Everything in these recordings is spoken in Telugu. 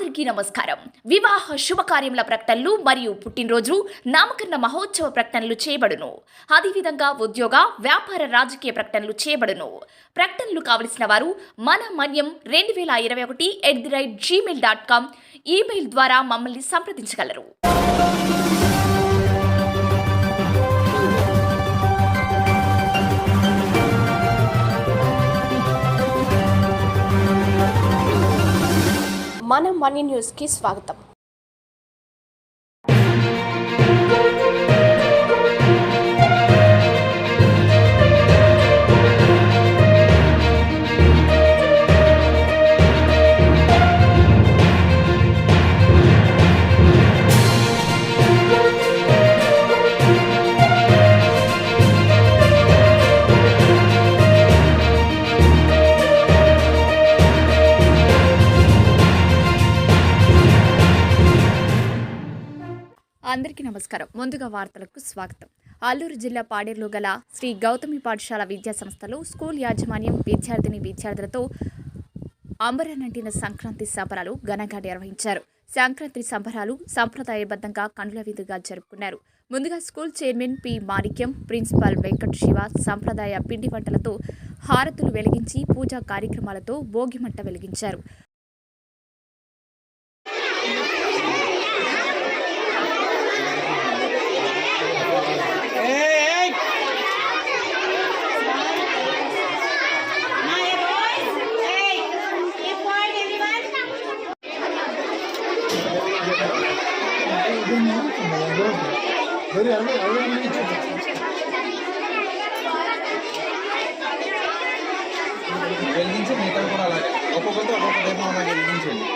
అందరికీ నమస్కారం. వివాహ శుభకార్యముల ప్రకటనలు మరియు పుట్టినరోజు నామకరణ మహోత్సవ ప్రకటనలు చేయబడును. అదేవిధంగా ఉద్యోగ వ్యాపార రాజకీయ ప్రకటనలు చేయబడును. ప్రకటనలు కావలసిన వారు మన మన్యం 2021@gmail.com ఈమెయిల్ ద్వారా మమ్మల్ని సంప్రదించగలరు. మన మనీ న్యూస్కి స్వాగతం. అందరికీ నమస్కారం. ముందుగా వార్తలకు స్వాగతం. అల్లూరు జిల్లా పాడేరులో గల శ్రీ గౌతమి పాఠశాల విద్యా సంస్థలో స్కూల్ యాజమాన్యం విద్యార్థులతో అంబరనంటిన సంక్రాంతి సంబరాలు ఘనంగా నిర్వహించారు. సంక్రాంతి సంబరాలు సంప్రదాయబద్ధంగా కనుల విందుగా జరుపుకున్నారు. ముందుగా స్కూల్ చైర్మన్ పి మాణిక్యం, ప్రిన్సిపాల్ వెంకట శివ సంప్రదాయ పిండి వంటలతో హారతులు వెలిగించి పూజా కార్యక్రమాలతో భోగిమంట వెలిగించారు. వెలిగించి మిగతా కూడా అలాగే ఒక్కొక్కరితో ఒక్కొక్క దీపం అలాగే వెలిగించండి.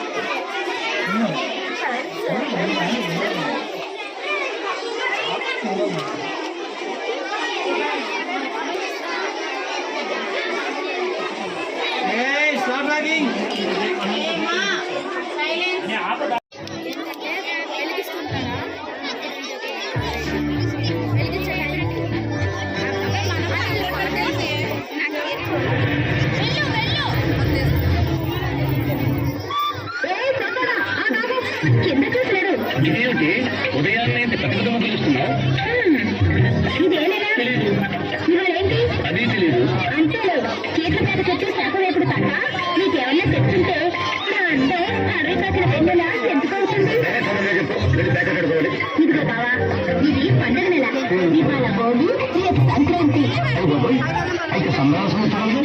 ఇదేంటి ఉదయాన్నే పెద్ద పిలుస్తున్నావు? అది తెలీదు. అంతేలేదు, చేతుల మీద చెట్టు శాఖ వేపుడు తప్ప నీకేమన్నా చెప్తుంటే అంటే అరవై కాసిన వెన్నెల ఎందుకవుతుంది? ఇదిగో బావా, ఇది పండుగ నెల. ఇవాళ భోగి, రేపు సంక్రాంతి. అయితే సంబరాల సంవత్సరాలు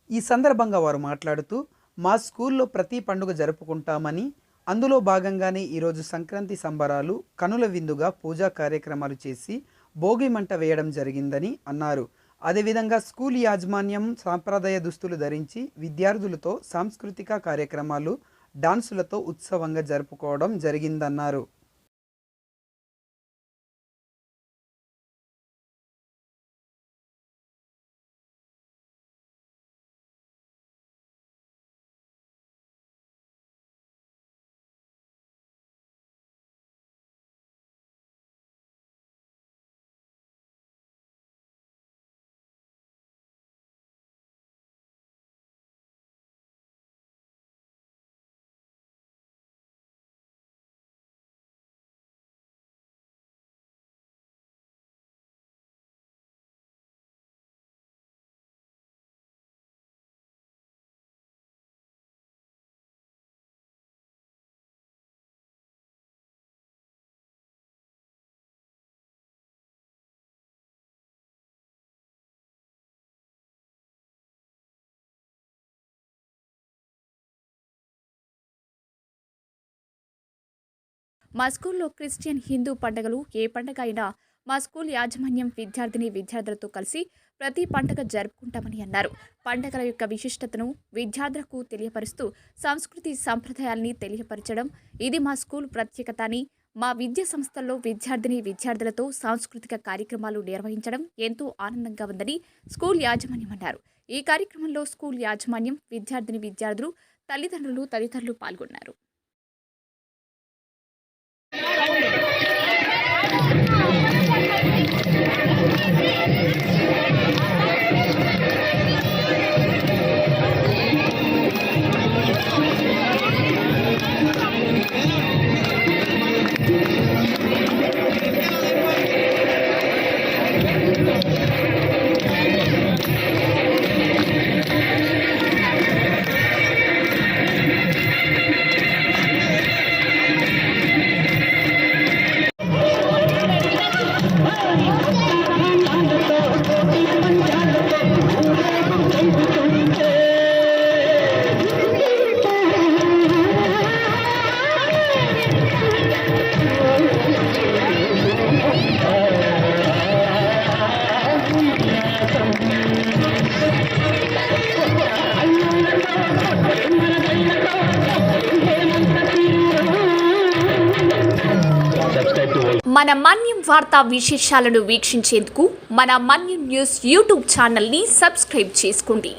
ఈ సందర్భంగా వారు మాట్లాడుతూ మా స్కూల్లో ప్రతి పండుగ జరుపుకుంటామని, అందులో భాగంగానే ఈరోజు సంక్రాంతి సంబరాలు కనుల విందుగా పూజా కార్యక్రమాలు చేసి భోగి మంట వేయడం జరిగిందని అన్నారు. అదేవిధంగా స్కూల్ యాజమాన్యం సాంప్రదాయ దుస్తులు ధరించి విద్యార్థులతో సాంస్కృతిక కార్యక్రమాలు డాన్సులతో ఉత్సవంగా జరుపుకోవడం జరిగిందన్నారు. మా స్కూల్లో క్రిస్టియన్, హిందూ పండుగలు ఏ పండుగ అయినా మా స్కూల్ యాజమాన్యం విద్యార్థులతో కలిసి ప్రతి పండుగ జరుపుకుంటామని అన్నారు. పండుగల యొక్క విశిష్టతను విద్యార్థులకు తెలియపరుస్తూ సంస్కృతి సంప్రదాయాల్ని తెలియపరచడం ఇది మా స్కూల్ ప్రత్యేకత అని, మా విద్యా సంస్థల్లో విద్యార్థులతో సాంస్కృతిక కార్యక్రమాలు నిర్వహించడం ఎంతో ఆనందంగా ఉందని స్కూల్ యాజమాన్యం అన్నారు. ఈ కార్యక్రమంలో స్కూల్ యాజమాన్యం, విద్యార్థులు, తల్లిదండ్రులు తదితరులు పాల్గొన్నారు. మన మన్యం వార్తా విశేషాలను వీక్షించేందుకు మన మన్యం న్యూస్ యూట్యూబ్ ఛానల్ని సబ్స్క్రైబ్ చేసుకోండి.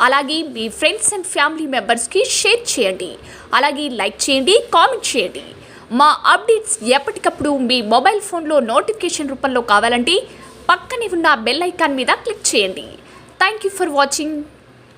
అలాగే మీ ఫ్రెండ్స్ అండ్ ఫ్యామిలీ మెంబర్స్కి షేర్ చేయండి. అలాగే లైక్ చేయండి, కామెంట్ చేయండి. మా అప్డేట్స్ ఎప్పటికప్పుడు మీ మొబైల్ ఫోన్లో నోటిఫికేషన్ రూపంలో కావాలంటే పక్కనే ఉన్న బెల్ ఐకాన్ మీద క్లిక్ చేయండి. Thank you for watching.